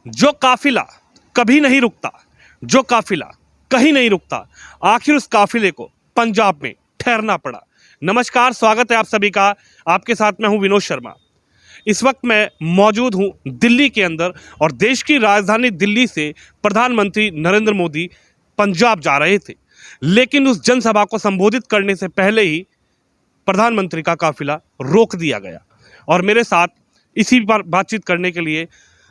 जो काफिला कभी नहीं रुकता, जो काफिला कहीं नहीं रुकता, आखिर उस काफिले को पंजाब में ठहरना पड़ा। नमस्कार, स्वागत है आप सभी का। आपके साथ मैं हूं विनोद शर्मा। इस वक्त मैं मौजूद हूं दिल्ली के अंदर और देश की राजधानी दिल्ली से प्रधानमंत्री नरेंद्र मोदी पंजाब जा रहे थे, लेकिन उस जनसभा को संबोधित करने से पहले ही प्रधानमंत्री का काफिला रोक दिया गया। और मेरे साथ इसी पर बातचीत करने के लिए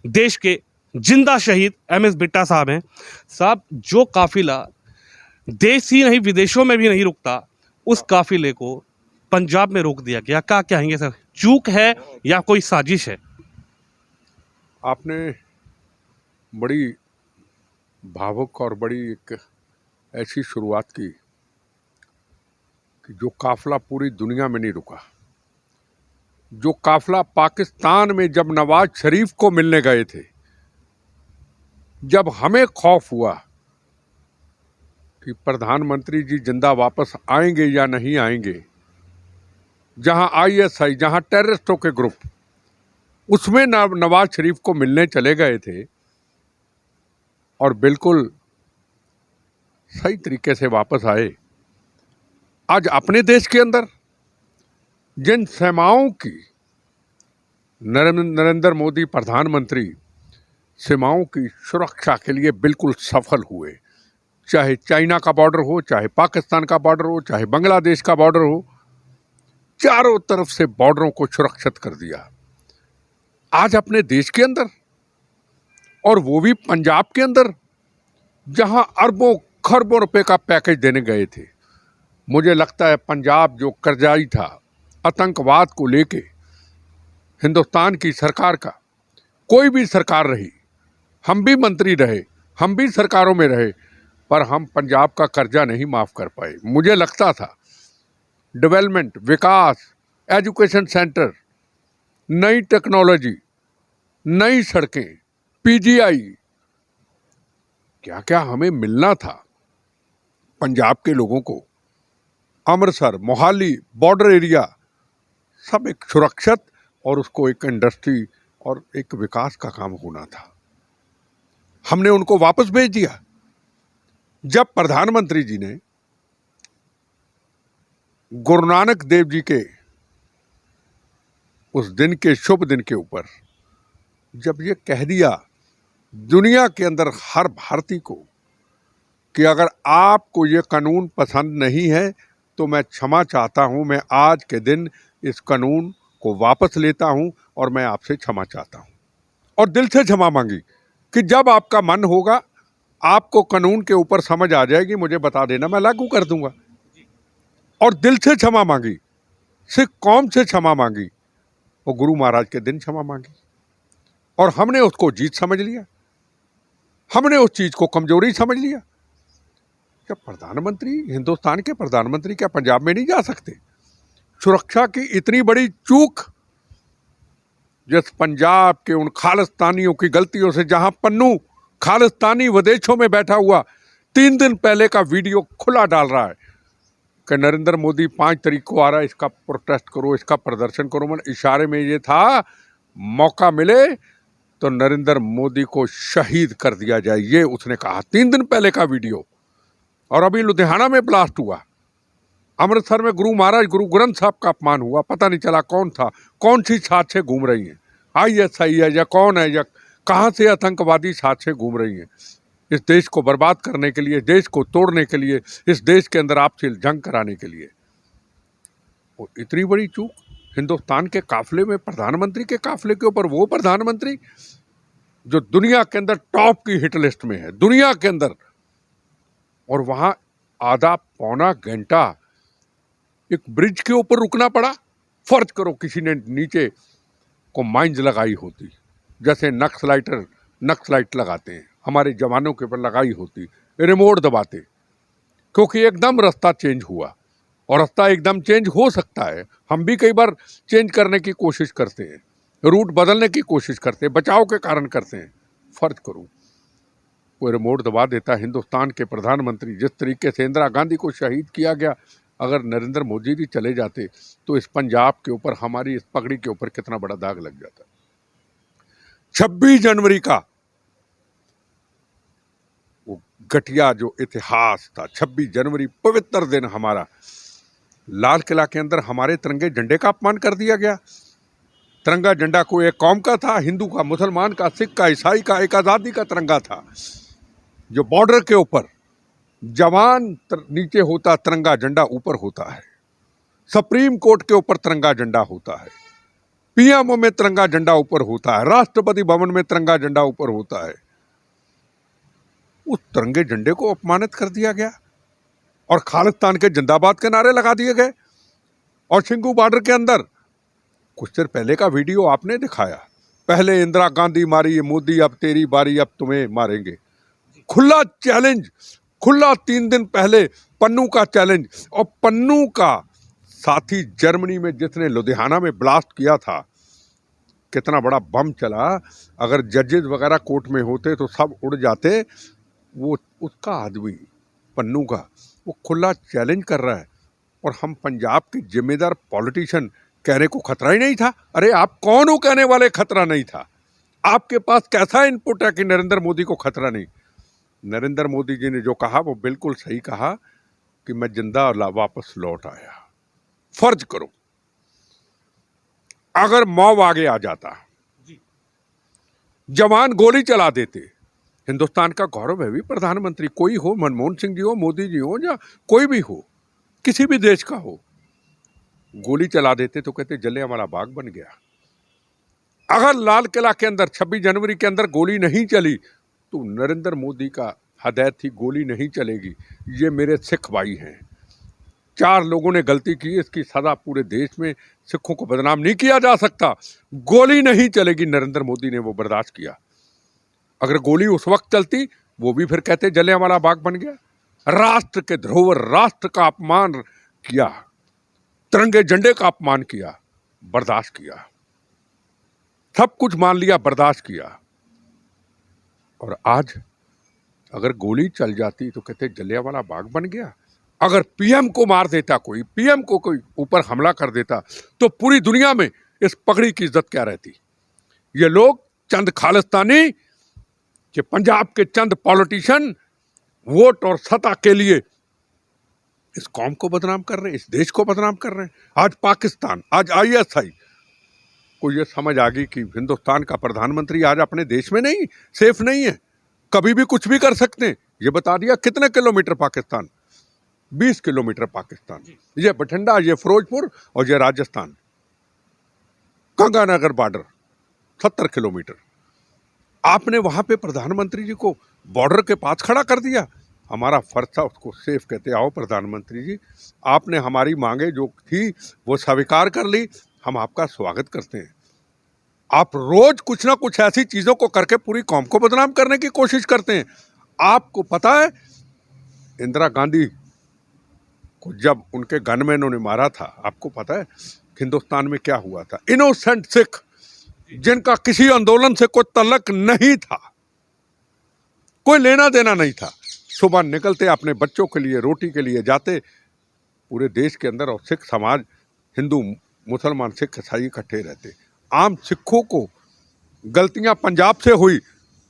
देश के जिंदा शहीद एम एस बिट्टा साहब हैं। साहब, जो काफिला देश ही नहीं विदेशों में भी नहीं रुकता, उस काफिले को पंजाब में रोक दिया गया, क्या कहेंगे सर? चूक है या कोई साजिश है? आपने बड़ी भावुक और बड़ी एक ऐसी शुरुआत की कि जो काफिला पूरी दुनिया में नहीं रुका। जो काफिला पाकिस्तान में जब नवाज शरीफ को मिलने गए थे, जब हमें खौफ हुआ कि प्रधानमंत्री जी जिंदा वापस आएंगे या नहीं आएंगे, जहां आईएसआई, जहां टेररिस्टों के ग्रुप उसमें नवाज शरीफ को मिलने चले गए थे और बिल्कुल सही तरीके से वापस आए। आज अपने देश के अंदर जिन सीमाओं की नरेंद्र मोदी प्रधानमंत्री सीमाओं की सुरक्षा के लिए बिल्कुल सफल हुए, चाहे चाइना का बॉर्डर हो, चाहे पाकिस्तान का बॉर्डर हो, चाहे बांग्लादेश का बॉर्डर हो, चारों तरफ से बॉर्डरों को सुरक्षित कर दिया। आज अपने देश के अंदर, और वो भी पंजाब के अंदर, जहां अरबों खरबों रुपए का पैकेज देने गए थे। मुझे लगता है पंजाब जो कर्जाई था आतंकवाद को लेके, हिंदुस्तान की सरकार का, कोई भी सरकार रही, हम भी मंत्री रहे, हम भी सरकारों में रहे, पर हम पंजाब का कर्जा नहीं माफ कर पाए। मुझे लगता था डेवलपमेंट, विकास, एजुकेशन सेंटर, नई टेक्नोलॉजी, नई सड़कें, पीजीआई, क्या क्या हमें मिलना था पंजाब के लोगों को। अमृतसर, मोहाली, बॉर्डर एरिया, सब एक सुरक्षित और उसको एक इंडस्ट्री और एक विकास का काम होना था। हमने उनको वापस भेज दिया। जब प्रधानमंत्री जी ने गुरु नानक देव जी के उस दिन के शुभ दिन के ऊपर जब ये कह दिया दुनिया के अंदर हर भारतीय को कि अगर आपको ये कानून पसंद नहीं है तो मैं क्षमा चाहता हूं, मैं आज के दिन इस कानून को वापस लेता हूं और मैं आपसे क्षमा चाहता हूं, और दिल से क्षमा मांगी कि जब आपका मन होगा, आपको कानून के ऊपर समझ आ जाएगी, मुझे बता देना, मैं लागू कर दूंगा। और दिल से क्षमा मांगी, सिख कौम से क्षमा मांगी, वो गुरु महाराज के दिन क्षमा मांगी, और हमने उसको जीत समझ लिया, हमने उस चीज को कमजोरी समझ लिया। क्या प्रधानमंत्री, हिंदुस्तान के प्रधानमंत्री क्या पंजाब में नहीं जा सकते? सुरक्षा की इतनी बड़ी चूक, जिस पंजाब के उन खालिस्तानियों की गलतियों से, जहां पन्नू खालिस्तानी विदेशों में बैठा हुआ 3 दिन पहले का वीडियो खुला डाल रहा है कि नरेंद्र मोदी 5 तारीख को आ रहा है, इसका प्रोटेस्ट करो, इसका प्रदर्शन करो। मन इशारे में ये था, मौका मिले तो नरेंद्र मोदी को शहीद कर दिया जाए, ये उसने कहा 3 दिन पहले का वीडियो। और अभी लुधियाना में ब्लास्ट हुआ, अमृतसर में गुरु महाराज, गुरु ग्रंथ साहब का अपमान हुआ, पता नहीं चला कौन था, कौन सी साजिशें घूम रही हैं, आईएसआई है या कौन है, या कहां से आतंकवादी साजिशें घूम रही हैं इस देश को बर्बाद करने के लिए, देश को तोड़ने के लिए, इस देश के अंदर आपसी जंग कराने के लिए। वो इतनी बड़ी चूक हिंदुस्तान के काफिले में, प्रधानमंत्री के काफिले के ऊपर, वो प्रधानमंत्री जो दुनिया के अंदर टॉप की हिट लिस्ट में है, दुनिया के अंदर, और वहां आधा पौना घंटा एक ब्रिज के ऊपर रुकना पड़ा। फर्ज करो किसी ने नीचे को माइंस लगाई होती, जैसे नक्सलाइट लगाते हैं, हमारे जवानों के ऊपर लगाई होती, रिमोट दबाते, क्योंकि एकदम रास्ता चेंज हुआ, और रास्ता एकदम चेंज हो सकता है। हम भी कई बार चेंज करने की कोशिश करते हैं, रूट बदलने की कोशिश करते हैं, बचाव के कारण करते हैं। फर्ज करो कोई रिमोट दबा देता। हिंदुस्तान के प्रधानमंत्री, जिस तरीके से इंदिरा गांधी को शहीद किया गया, अगर नरेंद्र मोदी जी चले जाते तो इस पंजाब के ऊपर, हमारी इस पगड़ी के ऊपर कितना बड़ा दाग लग जाता। 26 जनवरी का घटिया जो इतिहास था। 26 जनवरी पवित्र दिन हमारा, लाल किला के अंदर हमारे तिरंगे झंडे का अपमान कर दिया गया। तिरंगा झंडा कोई एक कौम का था, हिंदू का, मुसलमान का, सिख का, ईसाई का, एक आज़ादी का तिरंगा था। जो बॉर्डर के ऊपर जवान नीचे होता, तिरंगा झंडा ऊपर होता है। सुप्रीम कोर्ट के ऊपर तिरंगा झंडा होता है, पीएमओ में तिरंगा झंडा ऊपर होता है, राष्ट्रपति भवन में तिरंगा झंडा ऊपर होता है। उस तिरंगे झंडे को अपमानित कर दिया गया और खालिस्तान के जिंदाबाद के नारे लगा दिए गए। और सिंघू बॉर्डर के अंदर कुछ देर पहले का वीडियो आपने दिखाया, पहले इंदिरा गांधी मारी, मोदी अब तेरी बारी, अब तुम्हें मारेंगे। खुला चैलेंज, खुला 3 दिन पहले पन्नू का चैलेंज। और पन्नू का साथी जर्मनी में जिसने लुधियाना में ब्लास्ट किया था, कितना बड़ा बम चला, अगर जजेस वगैरह कोर्ट में होते तो सब उड़ जाते। वो उसका आदमी पन्नू का, वो खुला चैलेंज कर रहा है। और हम पंजाब के जिम्मेदार पॉलिटिशियन कहने को खतरा ही नहीं था। अरे आप कौन हो कहने वाले खतरा नहीं था? आपके पास कैसा इनपुट है कि नरेंद्र मोदी को खतरा नहीं? नरेंद्र मोदी जी ने जो कहा वो बिल्कुल सही कहा कि मैं जिंदा वापस लौट आया। फर्ज करो अगर मॉब आगे आ जाता, जवान गोली चला देते, हिंदुस्तान का गौरव है भी प्रधानमंत्री कोई हो, मनमोहन सिंह जी हो, मोदी जी हो, या कोई भी हो, किसी भी देश का हो, गोली चला देते तो कहते जलियांवाला बाग बन गया। अगर लाल किला के अंदर 26 जनवरी के अंदर गोली नहीं चली तो नरेंद्र मोदी का हदायत थी गोली नहीं चलेगी, ये मेरे सिख भाई हैं, 4 लोगों ने गलती की, इसकी सजा पूरे देश में सिखों को बदनाम नहीं किया जा सकता, गोली नहीं चलेगी। नरेंद्र मोदी ने वो बर्दाश्त किया। अगर गोली उस वक्त चलती वो भी फिर कहते जलियांवाला बाग बन गया। राष्ट्र के धरोहर, राष्ट्र का अपमान किया, तिरंगे झंडे का अपमान किया, बर्दाश्त किया, सब कुछ मान लिया, बर्दाश्त किया। और आज अगर गोली चल जाती तो कहते जलियांवाला बाग बन गया। अगर पीएम को मार देता कोई, पीएम को कोई ऊपर हमला कर देता तो पूरी दुनिया में इस पगड़ी की इज्जत क्या रहती? ये लोग चंद खालिस्तानी कि पंजाब के चंद पॉलिटिशियन वोट और सत्ता के लिए इस कौम को बदनाम कर रहे हैं, इस देश को बदनाम कर रहे हैं। आज पाकिस्तान, आज आईएसआई को ये समझ आ गई कि हिंदुस्तान का प्रधानमंत्री आज अपने देश में नहीं, सेफ नहीं है, कभी भी कुछ भी कर सकते हैं। ये बता दिया कितने किलोमीटर पाकिस्तान, 20 किलोमीटर पाकिस्तान, ये बठिंडा, ये फिरोजपुर और ये राजस्थान, गंगानगर बॉर्डर 70 किलोमीटर। आपने वहां पे प्रधानमंत्री जी को बॉर्डर के पास खड़ा कर दिया। हमारा फर्ज था उसको सेफ कहते, आओ प्रधानमंत्री जी, आपने हमारी मांगे जो थी वो स्वीकार कर ली, हम आपका स्वागत करते हैं। आप रोज कुछ ना कुछ ऐसी चीजों को करके पूरी कौम को बदनाम करने की कोशिश करते हैं। आपको पता है इंदिरा गांधी को जब उनके गनमैनों ने मारा था, आपको पता है हिंदुस्तान में क्या हुआ था? इनोसेंट सिख जिनका किसी आंदोलन से कोई तल्लक नहीं था, कोई लेना देना नहीं था, सुबह निकलते अपने बच्चों के लिए, रोटी के लिए जाते पूरे देश के अंदर, और सिख समाज, हिंदू, मुसलमान, सिख, ईसाई इकट्ठे रहते। आम सिखों को गलतियां पंजाब से हुई,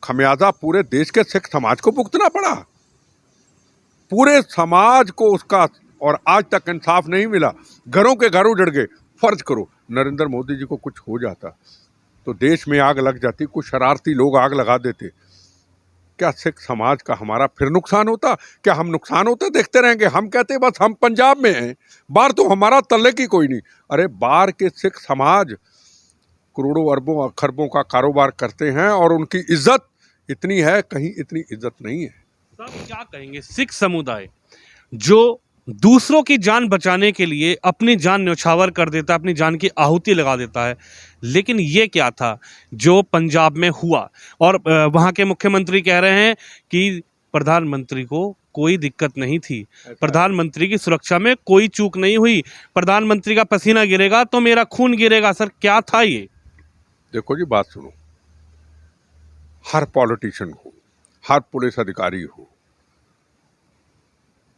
खमियाजा पूरे देश के सिख समाज को भुगतना पड़ा, पूरे समाज को उसका, और आज तक इंसाफ नहीं मिला, घरों के घर उजड़ गए। फर्ज करो नरेंद्र मोदी जी को कुछ हो जाता तो देश में आग लग जाती, कुछ शरारती लोग आग लगा देते, क्या सिख समाज का हमारा फिर नुकसान होता? क्या हम नुकसान होते देखते रहेंगे? हम कहते बस हम पंजाब में हैं, बाहर तो हमारा तल्ले की कोई नहीं। अरे बाहर के सिख समाज करोड़ों अरबों खरबों का कारोबार करते हैं और उनकी इज्जत इतनी है, कहीं इतनी इज्जत नहीं है। साहब क्या कहेंगे, सिख समुदाय जो दूसरों की जान बचाने के लिए अपनी जान न्यौछावर कर देता है, अपनी जान की आहुति लगा देता है, लेकिन ये क्या था जो पंजाब में हुआ? और वहाँ के मुख्यमंत्री कह रहे हैं कि प्रधानमंत्री को कोई दिक्कत नहीं थी, प्रधानमंत्री की सुरक्षा में कोई चूक नहीं हुई, प्रधानमंत्री का पसीना गिरेगा तो मेरा खून गिरेगा। सर क्या था ये? देखो जी, बात सुनो, हर पॉलिटिशियन हो, हर पुलिस अधिकारी हो,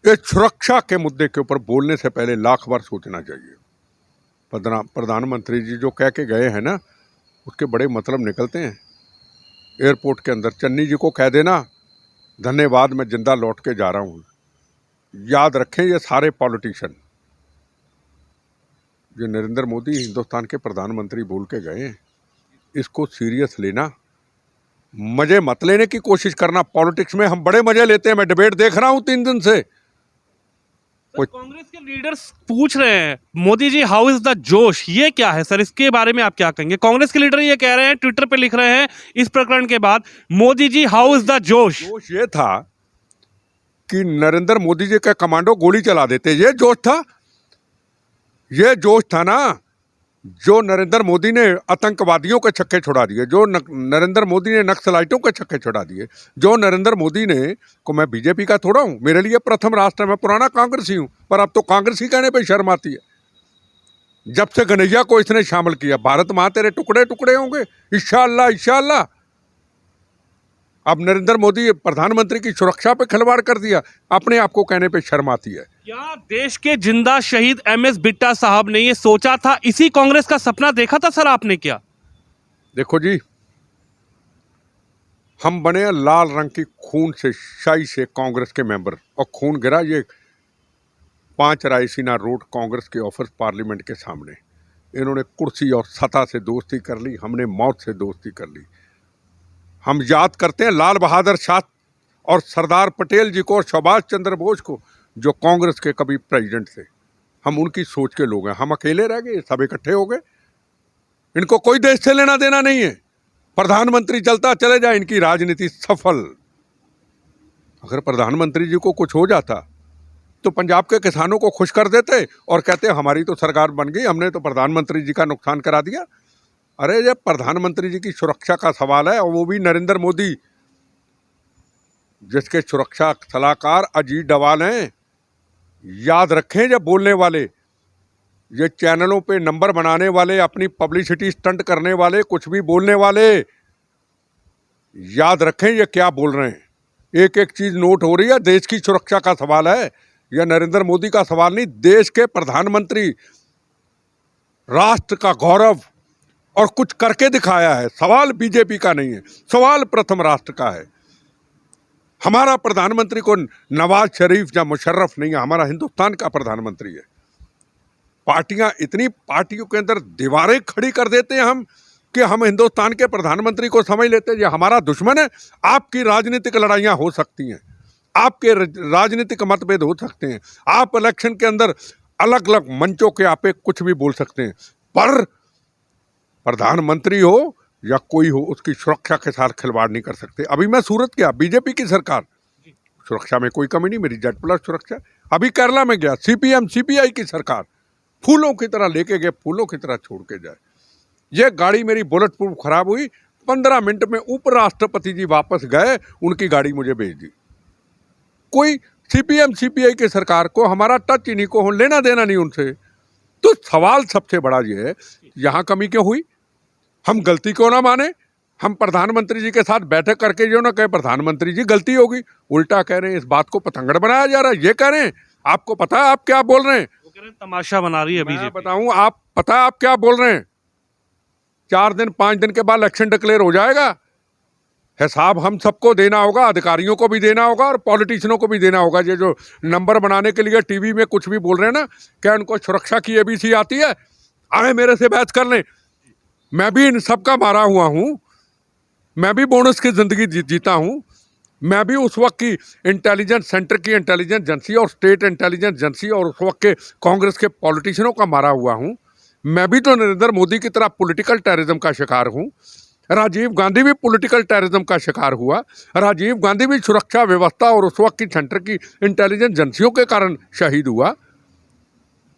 इस सुरक्षा के मुद्दे के ऊपर बोलने से पहले लाख बार सोचना चाहिए। प्रधानमंत्री जी जो कह के गए हैं ना, उसके बड़े मतलब निकलते हैं। एयरपोर्ट के अंदर चन्नी जी को कह देना धन्यवाद, मैं जिंदा लौट के जा रहा हूँ। याद रखें, ये सारे पॉलिटिशियन जो नरेंद्र मोदी हिंदुस्तान के प्रधानमंत्री बोल के गए हैं, इसको सीरियस लेना, मजे मत लेने की कोशिश करना। पॉलिटिक्स में हम बड़े मजे लेते हैं, मैं डिबेट देख रहा हूँ 3 दिन से। सर, कांग्रेस के लीडर्स पूछ रहे हैं Modi ji how is the जोश, ये क्या है सर, इसके बारे में आप क्या कहेंगे? कांग्रेस के लीडर ये कह रहे हैं, ट्विटर पे लिख रहे हैं इस प्रकरण के बाद, Modi ji how is the जोश। जोश ये था कि नरेंद्र मोदी जी के कमांडो गोली चला देते, ये जोश था। ये जोश था ना, जो नरेंद्र मोदी ने आतंकवादियों के छक्के छुड़ा दिए, जो नरेंद्र मोदी ने नक्सलाइटों के छक्के छुड़ा दिए, जो नरेंद्र मोदी ने को मैं बीजेपी का थोड़ा हूँ, मेरे लिए प्रथम राष्ट्र, मैं पुराना कांग्रेसी हूँ, पर अब तो कांग्रेस ही कहने पे शर्म आती है। जब से कन्हैया को इसने शामिल किया, भारत माँ तेरे टुकड़े टुकड़े होंगे, इंशाअल्लाह इंशाअल्लाह। अब नरेंद्र मोदी प्रधानमंत्री की सुरक्षा पे खिलवाड़ कर दिया, अपने आप को कहने पे शर्म आती है। क्या देश के जिंदा शहीद एमएस बिट्टा साहब ने ये सोचा था, इसी कांग्रेस का सपना देखा था सर आपने क्या? देखो जी, हम बने हैं लाल रंग की खून से शाही से कांग्रेस के मेंबर, और खून गिरा ये 5 रायसीना रोड कांग्रेस के ऑफिस पार्लियामेंट के सामने। इन्होंने कुर्सी और सत्ता से दोस्ती कर ली, हमने मौत से दोस्ती कर ली। हम याद करते हैं लाल बहादुर शास्त्री और सरदार पटेल जी को और सुभाष चंद्र बोस को, जो कांग्रेस के कभी प्रेसिडेंट थे। हम उनकी सोच के लोग हैं, हम अकेले रह गए, सब इकट्ठे हो गए। इनको कोई देश से लेना देना नहीं है, प्रधानमंत्री चलता चले जाए, इनकी राजनीति सफल। अगर प्रधानमंत्री जी को कुछ हो जाता तो पंजाब के किसानों को खुश कर देते और कहते हमारी तो सरकार बन गई, हमने तो प्रधानमंत्री जी का नुकसान करा दिया। अरे जब प्रधानमंत्री जी की सुरक्षा का सवाल है, और वो भी नरेंद्र मोदी, जिसके सुरक्षा सलाहकार अजीत डवाल हैं। याद रखें, जब बोलने वाले, ये चैनलों पे नंबर बनाने वाले, अपनी पब्लिसिटी स्टंट करने वाले, कुछ भी बोलने वाले, याद रखें ये क्या बोल रहे हैं। एक एक चीज नोट हो रही है। देश की सुरक्षा का सवाल है, यह नरेंद्र मोदी का सवाल नहीं। देश के प्रधानमंत्री, राष्ट्र का गौरव, और कुछ करके दिखाया है। सवाल बीजेपी का नहीं है, सवाल प्रथम राष्ट्र का है। हमारा प्रधानमंत्री को नवाज शरीफ या मुशर्रफ नहीं है, हमारा हिंदुस्तान का प्रधानमंत्री है। पार्टियां, इतनी पार्टियों के अंदर दीवारें खड़ी कर देते हैं हम, कि हम हिंदुस्तान के प्रधानमंत्री को समझ लेते हैं ये हमारा दुश्मन है। आपकी राजनीतिक लड़ाइयां हो सकती हैं, आपके राजनीतिक मतभेद हो सकते हैं, आप इलेक्शन के अंदर अलग अलग मंचों के आप कुछ भी बोल सकते हैं, पर प्रधानमंत्री हो या कोई हो, उसकी सुरक्षा के साथ खिलवाड़ नहीं कर सकते। अभी मैं सूरत गया, बीजेपी की सरकार, सुरक्षा में कोई कमी नहीं, मेरी Z+ सुरक्षा। अभी केरला में गया, CPM CPI की सरकार, फूलों की तरह लेके गए, फूलों की तरह छोड़ के जाए। ये गाड़ी मेरी बुलेट प्रूफ खराब हुई, 15 मिनट में उपराष्ट्रपति जी वापस गए, उनकी गाड़ी मुझे भेज दी। कोई CPM CPI की सरकार को हमारा टच ही नहीं, को लेना देना नहीं उनसे। तो सवाल सबसे बड़ा ये है, यहाँ कमी क्यों हुई, हम गलती क्यों ना माने। हम प्रधानमंत्री जी के साथ बैठक करके जो ना कहे प्रधानमंत्री जी गलती होगी, उल्टा कह रहे हैं, इस बात को पतंगड़ बनाया जा रहा है। ये कह रहे हैं आपको पता है आप क्या बोल रहे हैं, वो कह रहे हैं तमाशा बना रही है मैं बीजेपी। बताऊं, आप पता है आप क्या बोल रहे हैं। 4 दिन 5 दिन के बाद इलेक्शन डिक्लेयर हो जाएगा, हिसाब हम सबको देना होगा, अधिकारियों को भी देना होगा और पॉलिटिशियनों को भी देना होगा। ये जो नंबर बनाने के लिए टीवी में कुछ भी बोल रहे हैं ना, क्या उनको सुरक्षा की ABC आती है? आए मेरे से बहस कर लें, मैं भी इन सबका मारा हुआ हूँ, मैं भी बोनस की जिंदगी जीता हूँ। मैं भी उस वक्त की इंटेलिजेंस सेंटर की इंटेलिजेंस एजेंसी और स्टेट इंटेलिजेंस एजेंसी और उस वक्त के कांग्रेस के पॉलिटिशियनों का मारा हुआ हूँ। मैं भी तो नरेंद्र मोदी की तरह पॉलिटिकल टेररिज्म का शिकार हूँ। राजीव गांधी भी पॉलिटिकल टेररिज्म का शिकार हुआ। राजीव गांधी भी सुरक्षा व्यवस्था और उस वक्त की सेंटर की इंटेलिजेंस एजेंसियों के कारण शहीद हुआ।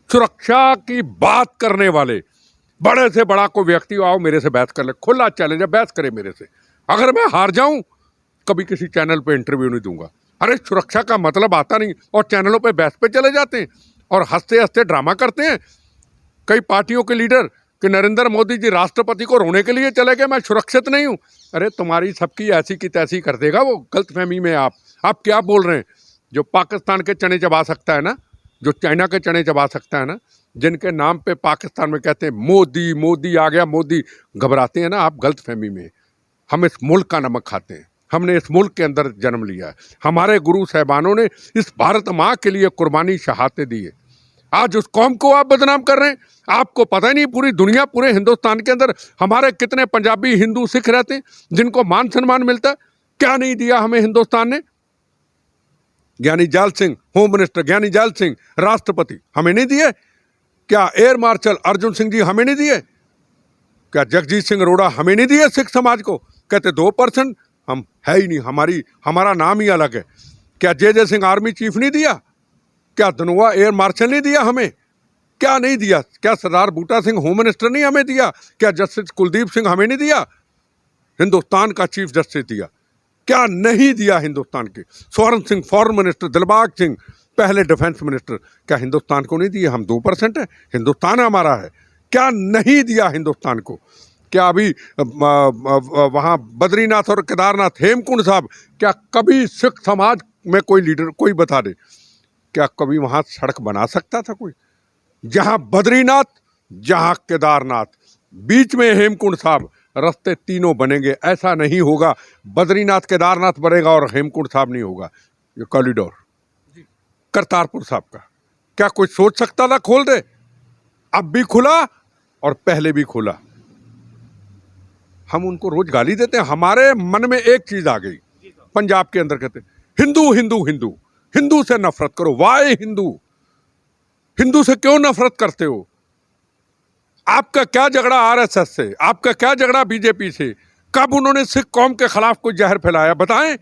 सुरक्षा की बात करने वाले बड़े से बड़ा कोई व्यक्ति आओ मेरे से बहस कर ले, खुला चैलेंज है, बहस करे मेरे से। अगर मैं हार जाऊं, कभी किसी चैनल पे इंटरव्यू नहीं दूंगा। अरे सुरक्षा का मतलब आता नहीं, और चैनलों पे बहस पे चले जाते हैं और हंसते हंसते ड्रामा करते हैं। कई पार्टियों के लीडर कि नरेंद्र मोदी जी राष्ट्रपति को रोने के लिए चले गए, मैं सुरक्षित नहीं हूँ। अरे तुम्हारी सबकी ऐसी की तैसी कर देगा वो, गलतफहमी में आप क्या बोल रहे हैं। जो पाकिस्तान के चने चबा सकता है ना, जो चाइना के चने चबा सकता है ना, जिनके नाम पे पाकिस्तान में कहते हैं मोदी मोदी आ गया, मोदी घबराते हैं ना, आप गलतफहमी में। हम इस मुल्क का नमक खाते हैं, हमने इस मुल्क के अंदर जन्म लिया है। हमारे गुरु साहिबानों ने इस भारत माँ के लिए कुर्बानी शहादतें दी है। आज उस कौम को आप बदनाम कर रहे हैं। आपको पता ही नहीं पूरी दुनिया, पूरे हिंदुस्तान के अंदर हमारे कितने पंजाबी, हिंदू, सिख रहते हैं जिनको मान सम्मान मिलता है। क्या नहीं दिया हमें हिंदुस्तान ने? ज्ञानी जाल सिंह होम मिनिस्टर, ज्ञानी जाल सिंह राष्ट्रपति, हमें नहीं दिए? क्या एयर मार्शल अर्जुन सिंह जी हमें नहीं दिए? क्या जगजीत सिंह अरोड़ा हमें नहीं दिए? सिख समाज को कहते 2%, हम है ही नहीं, हमारा नाम ही अलग है। क्या जे सिंह आर्मी चीफ नहीं दिया? क्या धनोआ एयर मार्शल नहीं दिया हमें? क्या नहीं दिया? क्या सरदार बूटा सिंह होम मिनिस्टर नहीं हमें दिया? क्या जस्टिस कुलदीप सिंह हमें नहीं दिया? हिंदुस्तान का चीफ जस्टिस दिया। क्या नहीं दिया हिंदुस्तान के? स्वर्ण सिंह फॉरेन मिनिस्टर, दिलबाग सिंह पहले डिफेंस मिनिस्टर, क्या हिंदुस्तान को नहीं दिए? हम 2% है, हिंदुस्तान हमारा है। क्या नहीं दिया हिंदुस्तान को? क्या अभी वहाँ बद्रीनाथ और केदारनाथ, हेमकुंड साहब, क्या कभी सिख समाज में कोई लीडर कोई बता दे, क्या कभी वहाँ सड़क बना सकता था कोई? जहाँ बद्रीनाथ, जहाँ केदारनाथ, बीच में हेमकुंड साहब, रास्ते तीनों बनेंगे। ऐसा नहीं होगा बद्रीनाथ केदारनाथ बनेगा और हेमकुंड साहब नहीं होगा। ये कॉरिडोर करतारपुर साहब का क्या कोई सोच सकता था खोल दे? अब भी खुला और पहले भी खुला। हम उनको रोज गाली देते हैं। हमारे मन में एक चीज आ गई, पंजाब के अंदर कहते हिंदू हिंदू हिंदू, हिंदू से नफरत करो। वाई हिंदू? हिंदू से क्यों नफरत करते हो? आपका क्या झगड़ा आरएसएस से? आपका क्या झगड़ा बीजेपी से? कब उन्होंने सिख कौम के खिलाफ कोई जहर फैलाया बताएं?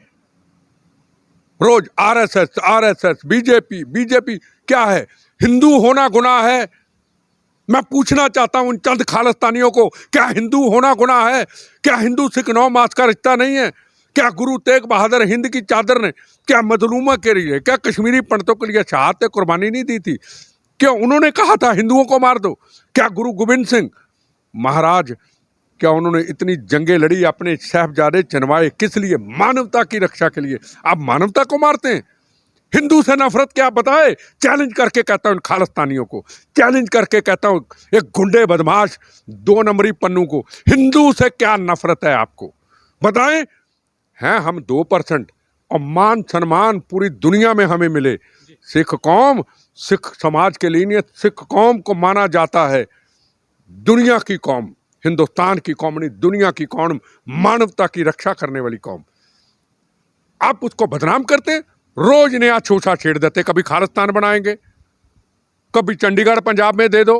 रोज आरएसएस आरएसएस, बीजेपी बीजेपी। क्या है? हिंदू होना गुनाह है? मैं पूछना चाहता हूं उन चंद खालिस्तानियों को, क्या हिंदू होना गुनाह है? क्या हिंदू सिख 9 मास का रिश्ता नहीं है? क्या गुरु तेग बहादुर हिंद की चादर ने क्या मजलूमा के लिए, क्या कश्मीरी पंडितों के लिए शहादत कुर्बानी नहीं दी थी? क्यों उन्होंने कहा था हिंदुओं को मार दो? क्या गुरु गोविंद सिंह महाराज, क्या उन्होंने इतनी जंगें लड़ी, अपने साहिबजादे चनवाए किस लिए? मानवता की रक्षा के लिए। आप मानवता को मारते हैं। हिंदू से नफरत क्या बताए? चैलेंज करके कहता हूं खालिस्तानियों को, चैलेंज करके कहता हूं एक गुंडे बदमाश 2 नंबरी पन्नू को, हिंदू से क्या नफरत है आपको बताएं? हैं हम 2% और मान सम्मान पूरी दुनिया में हमें मिले। सिख कौम सिख समाज के लिए, सिख कौम को माना जाता है दुनिया की कौम, हिंदुस्तान की कौम नहीं, दुनिया की कौम, मानवता की रक्षा करने वाली कौम। आप उसको बदनाम करते, रोज नया छोछा छेड़ देते। कभी खालिस्तान बनाएंगे, कभी चंडीगढ़ पंजाब में दे दो,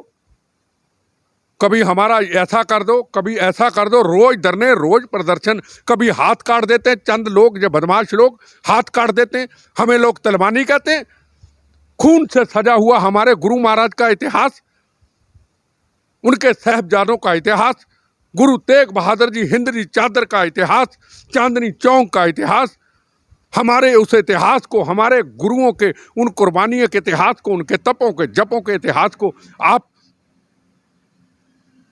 कभी हमारा ऐसा कर दो, कभी ऐसा कर दो। रोज धरने, रोज प्रदर्शन। कभी हाथ काट देते हैं चंद लोग, जो बदमाश लोग हाथ काट देते हैं। हमें लोग तलवानी कहते हैं। खून से सजा हुआ हमारे गुरु महाराज का इतिहास, उनके साहिबजादों का इतिहास, गुरु तेग बहादुर जी हिंद की चादर का इतिहास, चांदनी चौक का इतिहास, हमारे उस इतिहास को, हमारे गुरुओं के उन कुर्बानियों के इतिहास को, उनके तपों के जपों के इतिहास को आप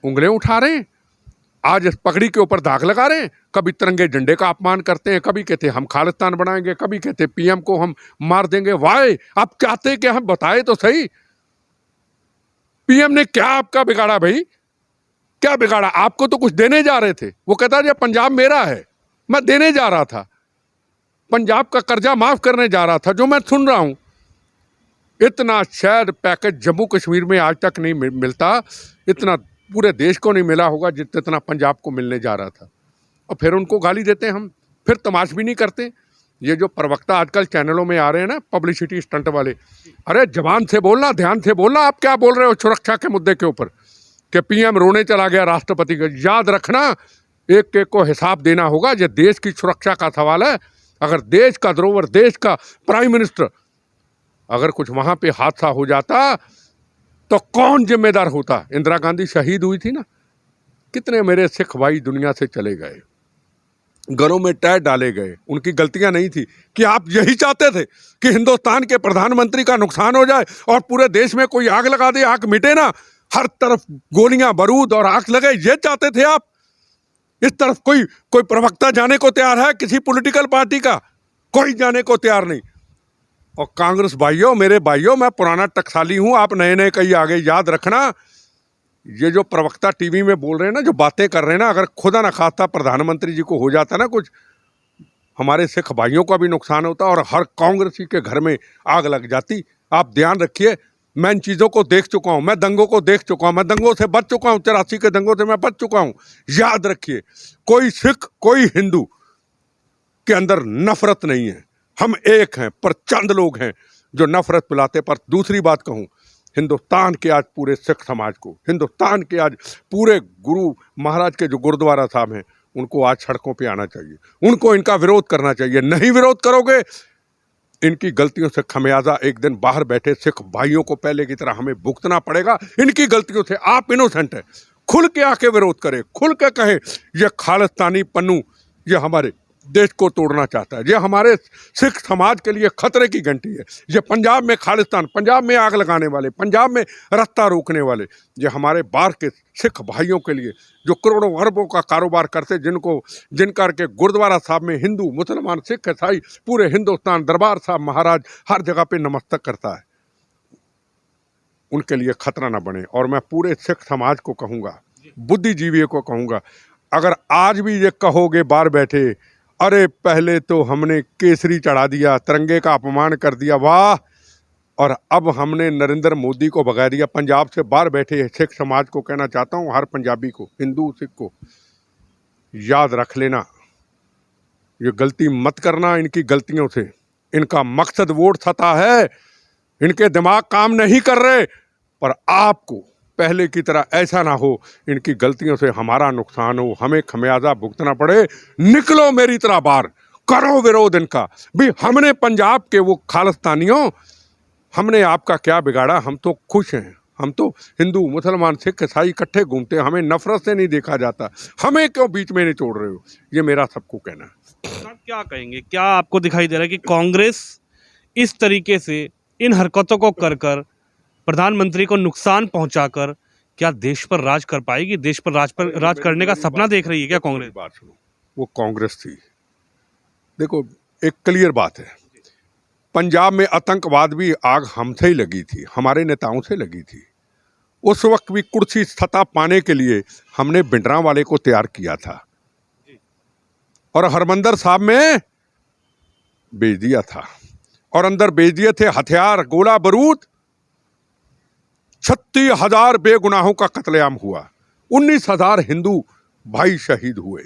उंगलियां उठा रहे हैं। आज इस पगड़ी के ऊपर दाग लगा रहे हैं। कभी तिरंगे झंडे का अपमान करते हैं, कभी कहते हैं हम खालिस्तान बनाएंगे, कभी कहते हैं पीएम को हम मार देंगे। वाई? आप चाहते क्या? हम बताए तो सही। पीएम ने क्या आपका बिगाड़ा भाई? क्या बिगाड़ा? आपको तो कुछ देने जा रहे थे। वो कहता है पंजाब मेरा है, मैं देने जा रहा था, पंजाब का कर्जा माफ करने जा रहा था। जो मैं सुन रहा हूं, इतना शायद पैकेज जम्मू कश्मीर में आज तक नहीं मिलता, इतना पूरे देश को नहीं मिला होगा जितना पंजाब को मिलने जा रहा था। और फिर उनको गाली देते हैं हम, फिर तमाश भी नहीं करते। ये जो प्रवक्ता आजकल चैनलों में आ रहे हैं ना, पब्लिसिटी स्टंट वाले, अरे जबान से बोलना, ध्यान से बोलना। आप क्या बोल रहे हो सुरक्षा के मुद्दे के ऊपर कि पीएम रोने चला गया राष्ट्रपति का? याद रखना, एक एक को हिसाब देना होगा। ये देश की सुरक्षा का सवाल है। अगर देश का धरोहर, देश का प्राइम मिनिस्टर, अगर कुछ वहां पे हादसा हो जाता तो कौन जिम्मेदार होता? इंदिरा गांधी शहीद हुई थी ना, कितने मेरे सिख भाई दुनिया से चले गए, घरों में टैग डाले गए। उनकी गलतियां नहीं थी। कि आप यही चाहते थे कि हिंदुस्तान के प्रधानमंत्री का नुकसान हो जाए और पूरे देश में कोई आग लगा दे, आग मिटे ना, हर तरफ गोलियां बारूद और आग लगे? ये चाहते थे आप? इस तरफ कोई प्रवक्ता जाने को तैयार है किसी पॉलिटिकल पार्टी का? कोई जाने को तैयार नहीं। और कांग्रेस भाइयों, मेरे भाइयों, मैं पुराना टकसाली हूं, आप नए नए कहीं आगे। याद रखना, ये जो प्रवक्ता टीवी में बोल रहे हैं ना, जो बातें कर रहे हैं ना, अगर खुदा न खास्ता प्रधानमंत्री जी को हो जाता ना कुछ, हमारे सिख भाइयों का भी नुकसान होता और हर कांग्रेसी के घर में आग लग जाती। आप ध्यान रखिए, मैं इन चीज़ों को देख चुका हूँ, मैं दंगों को देख चुका हूँ, मैं दंगों से बच चुका हूँ, 84 के दंगों से मैं बच चुका हूँ। याद रखिए, कोई सिख कोई हिंदू के अंदर नफरत नहीं है, हम एक हैं, पर चंद लोग हैं जो नफरत फैलाते। पर दूसरी बात कहूँ, हिंदुस्तान के आज पूरे सिख समाज को, हिंदुस्तान के आज पूरे गुरु महाराज के जो गुरुद्वारा साहब हैं, उनको आज सड़कों पे आना चाहिए, उनको इनका विरोध करना चाहिए। नहीं विरोध करोगे, इनकी गलतियों से खमियाजा एक दिन बाहर बैठे सिख भाइयों को पहले की तरह हमें भुगतना पड़ेगा। इनकी गलतियों से आप इनोसेंट हैं, खुल के आके विरोध करें, खुल के कहें ये खालिस्तानी पन्नू ये हमारे देश को तोड़ना चाहता है, ये हमारे सिख समाज के लिए खतरे की घंटी है, ये पंजाब में खालिस्तान, पंजाब में आग लगाने वाले, पंजाब में रास्ता रोकने वाले, ये हमारे बाहर के सिख भाइयों के लिए जो करोड़ों अरबों का कारोबार करते, जिनका के गुरुद्वारा साहब में हिंदू मुसलमान सिख ईसाई पूरे हिंदुस्तान दरबार साहब महाराज हर जगह पे नमस्तक करता है, उनके लिए खतरा ना बने। और मैं पूरे सिख समाज को कहूँगा, बुद्धिजीवियों को कहूँगा, अगर आज भी ये कहोगे बाहर बैठे, अरे पहले तो हमने केसरी चढ़ा दिया, तिरंगे का अपमान कर दिया, वाह, और अब हमने नरेंद्र मोदी को भगा दिया, पंजाब से बाहर बैठे सिख समाज को कहना चाहता हूँ, हर पंजाबी को, हिंदू सिख को, याद रख लेना, ये गलती मत करना इनकी गलतियों से। इनका मकसद वोट सता है, इनके दिमाग काम नहीं कर रहे, पर आपको पहले की तरह ऐसा ना हो इनकी गलतियों से हमारा नुकसान हो, हमें खमियाजा भुगतना पड़े। निकलो मेरी तरह बाहर, करो विरोध इनका भी। हमने पंजाब के वो खालिस्तानियों, हमने आपका क्या बिगाड़ा, हम तो खुश हैं, हम तो हिंदू मुसलमान सिख ईसाई इकट्ठे घूमते हैं, हमें नफरत से नहीं देखा जाता, हमें क्यों बीच में नहीं छोड़ रहे हो, ये मेरा सबको कहना है। आप क्या कहेंगे, क्या आपको दिखाई दे रहा है कि कांग्रेस इस तरीके से इन हरकतों को कर कर प्रधानमंत्री को नुकसान पहुंचाकर क्या देश पर राज कर पाएगी, देश पर राज करने का सपना देख रही है क्या कांग्रेस? बात सुनो, वो कांग्रेस थी, देखो एक क्लियर बात है, पंजाब में आतंकवाद भी आग हमसे ही लगी थी, हमारे नेताओं से लगी थी। उस वक्त भी कुर्सी सत्ता पाने के लिए हमने भिंडरांवाले को तैयार किया था और हरमंदर साहब में भेज दिया था, और अंदर भेज दिए थे हथियार, गोला बारूद। 36,000 बेगुनाहों का कत्लेआम हुआ, 19,000 हिंदू भाई शहीद हुए,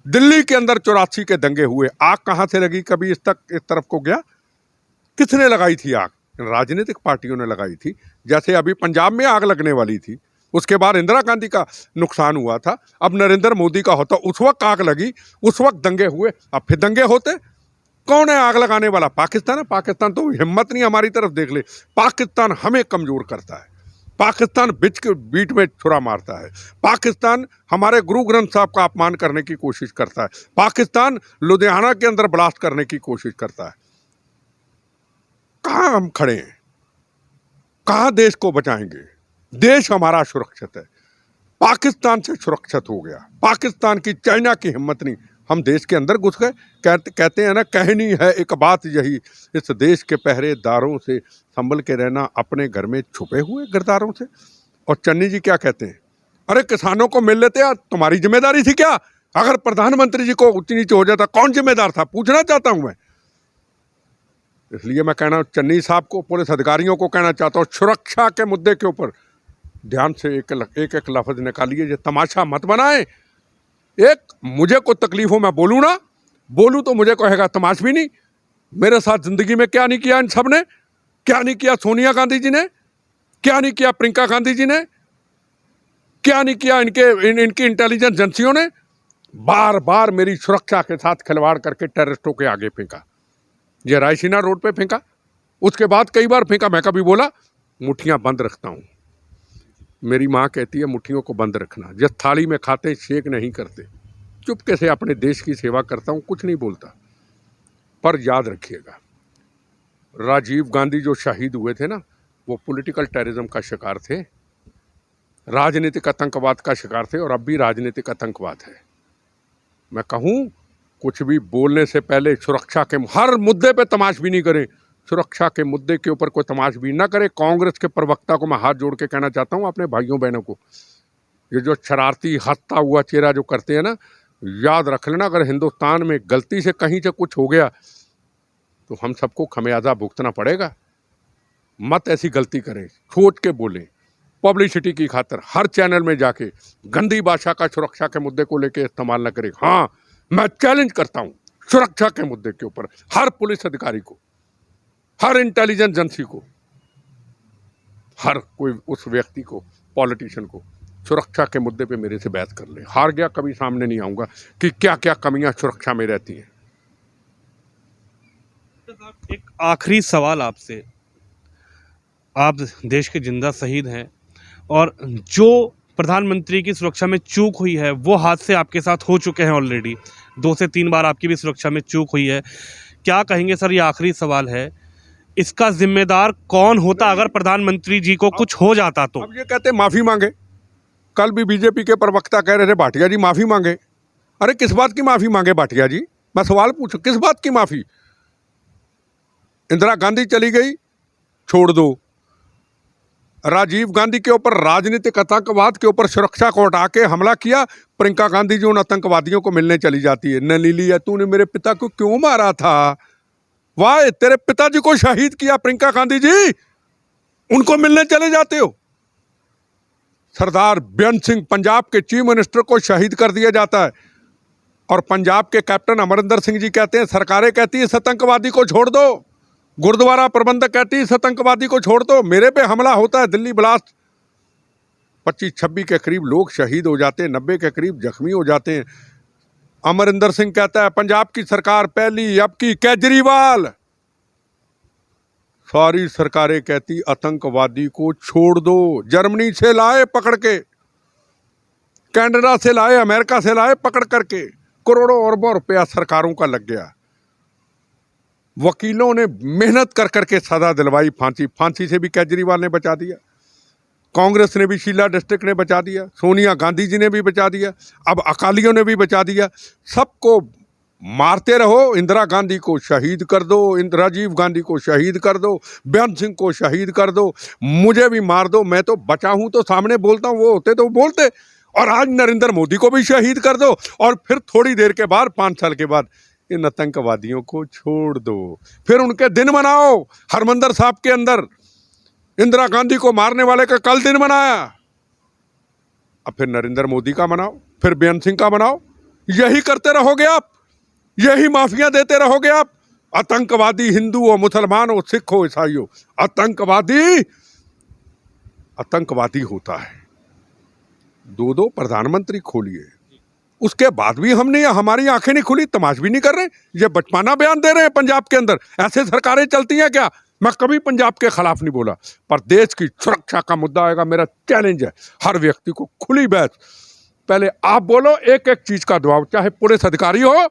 दिल्ली के अंदर 84 के दंगे हुए। आग कहां से लगी, कभी इस तरफ को गया? किसने लगाई थी आग? राजनीतिक पार्टियों ने लगाई थी। जैसे अभी पंजाब में आग लगने वाली थी, उसके बाद इंदिरा गांधी का नुकसान हुआ था, अब नरेंद्र मोदी का होता, उस वक्त आग लगी, उस वक्त दंगे हुए, अब फिर दंगे होते। कौन है आग लगाने वाला? पाकिस्तान है। पाकिस्तान तो हिम्मत नहीं हमारी तरफ देख ले, पाकिस्तान हमें कमजोर करता है, पाकिस्तान बीच में छुरा मारता है, पाकिस्तान हमारे गुरु ग्रंथ साहब का अपमान करने की कोशिश करता है, पाकिस्तान लुधियाना के अंदर ब्लास्ट करने की कोशिश करता है। कहां हम खड़े हैं, कहां देश को बचाएंगे? देश हमारा सुरक्षित है, पाकिस्तान से सुरक्षित हो गया, पाकिस्तान की चाइना की हिम्मत नहीं, हम देश के अंदर घुस गए। कहते हैं ना, कहनी है एक बात यही, इस देश के पहरेदारों से संभल के रहना, अपने घर में छुपे हुए गिरदारों से। और चन्नी जी क्या कहते हैं, अरे किसानों को मिल लेते यार, तुम्हारी जिम्मेदारी थी क्या? अगर प्रधानमंत्री जी को ऊंच नीचे हो जाता, कौन जिम्मेदार था, पूछना चाहता हूं मैं। इसलिए मैं कहना चन्नी साहब को, पुलिस अधिकारियों को कहना चाहता हूं, सुरक्षा के मुद्दे के ऊपर ध्यान से एक एक लफ्ज निकालिए, ये तमाशा मत बनाए। एक मुझे को तकलीफ हो, मैं बोलूँ ना, बोलूँ तो मुझे कहेगा तमाश भी नहीं। मेरे साथ जिंदगी में क्या नहीं किया इन सब ने, क्या नहीं किया सोनिया गांधी जी ने, क्या नहीं किया प्रियंका गांधी जी ने, क्या नहीं किया इनकी इंटेलिजेंस एजेंसियों ने। बार बार मेरी सुरक्षा के साथ खिलवाड़ करके टेररिस्टों के आगे फेंका, ये रायसीना रोड पे फेंका, उसके बाद कई बार फेंका। मैं कभी बोला मुट्ठियां बंद रखता हूं, मेरी माँ कहती है मुट्ठियों को बंद रखना, जिस थाली में खाते शेक नहीं करते। चुपके से अपने देश की सेवा करता हूं, कुछ नहीं बोलता। पर याद रखिएगा, राजीव गांधी जो शहीद हुए थे ना, वो पॉलिटिकल टेररिज्म का शिकार थे, राजनीतिक आतंकवाद का शिकार थे, और अब भी राजनीतिक आतंकवाद है। मैं कहूँ कुछ भी बोलने से पहले सुरक्षा के हर मुद्दे पे तमाशबीनी नहीं करें, सुरक्षा के मुद्दे के ऊपर कोई तमाशबीनी ना करे। कांग्रेस के प्रवक्ता को मैं हाथ जोड़ के कहना चाहता हूँ, अपने भाइयों बहनों को, ये जो शरारती हंसता हुआ चेहरा जो करते हैं ना, याद रख लेना, अगर हिंदुस्तान में गलती से कहीं से कुछ हो गया तो हम सबको खमियाजा भुगतना पड़ेगा। मत ऐसी गलती करें, सोच के बोलें। पब्लिसिटी की खातिर हर चैनल में जाके गंदी भाषा का सुरक्षा के मुद्दे को लेके इस्तेमाल न करें। हाँ, मैं चैलेंज करता हूं सुरक्षा के मुद्दे के ऊपर हर पुलिस अधिकारी को, हर इंटेलिजेंस एजेंसी को, हर कोई उस व्यक्ति को, पॉलिटिशियन को, सुरक्षा के मुद्दे पे मेरे से बहस कर ले। हार गया कभी सामने नहीं आऊंगा कि क्या क्या कमियां सुरक्षा में रहती हैं। एक आखिरी सवाल आपसे, आप देश के जिंदा शहीद हैं और जो प्रधानमंत्री की सुरक्षा में चूक हुई है वो हादसे आपके साथ हो चुके हैं ऑलरेडी, 2 से 3 बार आपकी भी सुरक्षा में चूक हुई है। क्या कहेंगे सर, ये आखिरी सवाल है, इसका जिम्मेदार कौन होता अगर प्रधानमंत्री जी को कुछ हो जाता तो? अब ये कहते माफी मांगे। कल भी बीजेपी के प्रवक्ता कह रहे थे भाटिया जी माफी मांगे। अरे किस बात की माफी मांगे भाटिया जी? मैं सवाल पूछूं, किस बात की माफी? इंदिरा गांधी चली गई, छोड़ दो। राजीव गांधी के ऊपर राजनीतिक आतंकवाद के ऊपर सुरक्षा को हटा के हमला किया, प्रियंका गांधी जी उन आतंकवादियों को मिलने चली जाती है। नलीली है, तूने मेरे पिता को क्यों मारा था? वाह, तेरे पिताजी को शहीद किया प्रियंका गांधी जी, उनको मिलने चले जाते हो। सरदार बेअंत सिंह पंजाब के चीफ मिनिस्टर को शहीद कर दिया जाता है और पंजाब के कैप्टन अमरिंदर सिंह जी कहते हैं, सरकारें कहती है इस आतंकवादी को छोड़ दो, गुरुद्वारा प्रबंधक कहती है इस आतंकवादी को छोड़ दो। मेरे पे हमला होता है, दिल्ली ब्लास्ट, 25-26 के करीब लोग शहीद हो जाते हैं, 90 के करीब जख्मी हो जाते हैं। अमरिंदर सिंह कहता है पंजाब की सरकार पहली, अब की केजरीवाल, सारी सरकारें कहती आतंकवादी को छोड़ दो। जर्मनी से लाए पकड़ के, कनाडा से लाए, अमेरिका से लाए पकड़ करके, करोड़ों अरबों रुपया सरकारों का लग गया। वकीलों ने मेहनत कर करके सजा दिलवाई, फांसी से भी केजरीवाल ने बचा दिया, कांग्रेस ने भी, शीला डिस्ट्रिक्ट ने बचा दिया, सोनिया गांधी जी ने भी बचा दिया, अब अकालियों ने भी बचा दिया। सबको मारते रहो, इंदिरा गांधी को शहीद कर दो, राजीव गांधी को शहीद कर दो, बेअंत सिंह को शहीद कर दो, मुझे भी मार दो, मैं तो बचा हूं तो सामने बोलता हूं, वो होते तो बोलते। और आज नरेंद्र मोदी को भी शहीद कर दो और फिर थोड़ी देर के बाद, 5 साल के बाद, इन आतंकवादियों को छोड़ दो। फिर उनके दिन मनाओ। हरमंदिर साहब के अंदर इंदिरा गांधी को मारने वाले का कल दिन मनाया, अब फिर नरेंद्र मोदी का मनाओ, फिर बेअंत सिंह का मनाओ। यही करते रहोगे आप, यही माफिया देते रहोगे आप। आतंकवादी हिंदू हो, मुसलमान हो, सिख हो, ईसाई हो, आतंकवादी होता है। 2 प्रधानमंत्री खोलिए, उसके बाद भी हमने, हमारी आंखें नहीं खुली, तमाश भी नहीं कर रहे। ये बचपना बयान दे रहे हैं पंजाब के अंदर, ऐसे सरकारें चलती हैं क्या? मैं कभी पंजाब के खिलाफ नहीं बोला, पर देश की सुरक्षा का मुद्दा आएगा, मेरा चैलेंज है हर व्यक्ति को, खुली बहस। पहले आप बोलो, एक एक चीज का जवाब, चाहे पुलिस अधिकारी हो,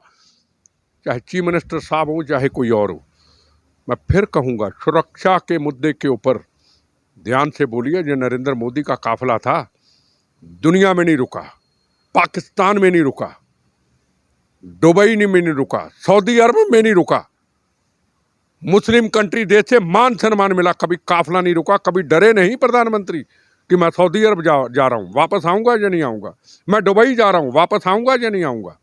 चाहे चीफ मिनिस्टर साहब हो, चाहे कोई और हो। मैं फिर कहूंगा, सुरक्षा के मुद्दे के ऊपर ध्यान से बोलिए। जो नरेंद्र मोदी का काफिला था, दुनिया में नहीं रुका, पाकिस्तान में नहीं रुका, दुबई में नहीं रुका, सऊदी अरब में नहीं रुका, मुस्लिम कंट्री देश से मान सम्मान मिला, कभी काफिला नहीं रुका, कभी डरे नहीं प्रधानमंत्री कि मैं सऊदी अरब जा रहा हूं, वापस आऊंगा या नहीं आऊंगा, मैं दुबई जा रहा हूं, वापस आऊंगा या नहीं आऊंगा।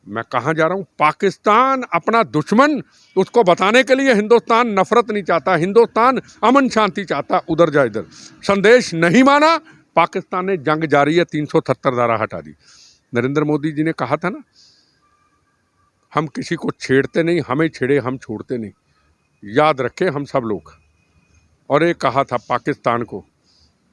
मैं कहां जा रहा हूं? पाकिस्तान अपना दुश्मन, उसको बताने के लिए हिंदुस्तान नफरत नहीं चाहता, हिंदुस्तान अमन शांति चाहता, उधर जा इधर। संदेश नहीं माना, पाकिस्तान ने जंग जारी है, 378 धारा हटा दी। नरेंद्र मोदी जी ने कहा था ना, हम किसी को छेड़ते नहीं, हमें छेड़े हम छोड़ते नहीं। याद रखें हम सब लोग। और एक कहा था पाकिस्तान को,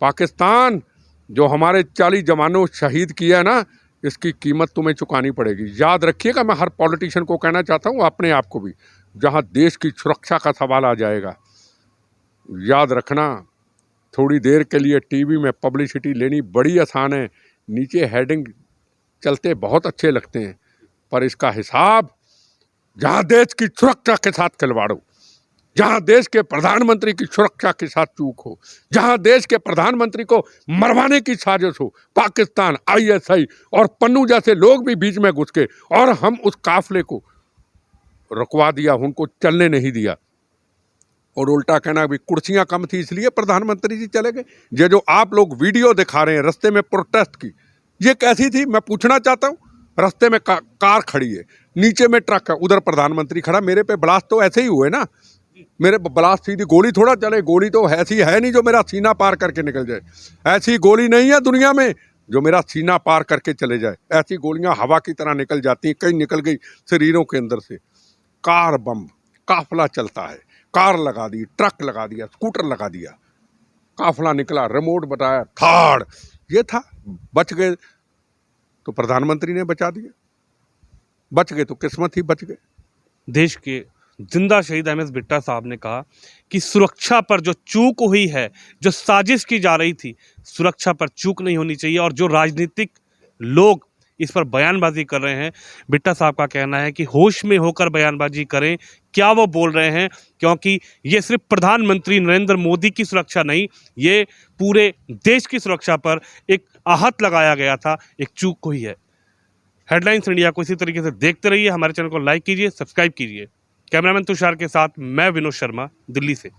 पाकिस्तान जो हमारे 40 जवानों शहीद किया है ना, इसकी कीमत तुम्हें चुकानी पड़ेगी। याद रखिएगा, मैं हर पॉलिटिशियन को कहना चाहता हूँ, अपने आप को भी, जहाँ देश की सुरक्षा का सवाल आ जाएगा, याद रखना, थोड़ी देर के लिए टीवी में पब्लिसिटी लेनी बड़ी आसान है, नीचे हेडिंग चलते बहुत अच्छे लगते हैं, पर इसका हिसाब, जहाँ देश की सुरक्षा के साथ खिलवाड़ो, जहाँ देश के प्रधानमंत्री की सुरक्षा के साथ चूक हो, जहाँ देश के प्रधानमंत्री को मरवाने की साजिश हो, पाकिस्तान, ISI और पन्नू जैसे लोग भी बीच में घुस के, और हम उस काफिले को रुकवा दिया, उनको चलने नहीं दिया, और उल्टा कहना भी कुर्सियां कम थी इसलिए प्रधानमंत्री जी चले गए। ये जो आप लोग वीडियो दिखा रहे हैं रास्ते में प्रोटेस्ट की, ये कैसी थी? मैं पूछना चाहता हूँ, रास्ते में कार खड़ी है, नीचे में ट्रक है, उधर प्रधानमंत्री खड़ा, मेरे पे ब्लास्ट तो ऐसे ही हुए ना। मेरे ब्लास्ट सीधी गोली थोड़ा चले, गोली तो ऐसी है नहीं जो मेरा सीना पार करके निकल जाए। ऐसी गोली नहीं है दुनिया में जो मेरा सीना पार करके चले जाए। ऐसी गोलियां हवा की तरह निकल जाती हैं, कई निकल गई शरीरों के अंदर से। कार बम, काफिला चलता है, कार लगा दी, ट्रक लगा दिया, स्कूटर लगा दिया, काफिला निकला, रिमोट बताया, थाड़, ये था। बच गए तो प्रधानमंत्री ने बचा दिया, बच गए तो किस्मत ही बच गए। देश के जिंदा शहीद एमएस बिट्टा साहब ने कहा कि सुरक्षा पर जो चूक हुई है, जो साजिश की जा रही थी, सुरक्षा पर चूक नहीं होनी चाहिए। और जो राजनीतिक लोग इस पर बयानबाजी कर रहे हैं, बिट्टा साहब का कहना है कि होश में होकर बयानबाजी करें, क्या वो बोल रहे हैं, क्योंकि ये सिर्फ प्रधानमंत्री नरेंद्र मोदी की सुरक्षा नहीं, ये पूरे देश की सुरक्षा पर एक आहत लगाया गया था, एक चूक हुई है। हेडलाइंस इंडिया को इसी तरीके से देखते रहिए, हमारे चैनल को लाइक कीजिए, सब्सक्राइब कीजिए। कैमरामैन तुषार के साथ मैं विनोद शर्मा, दिल्ली से।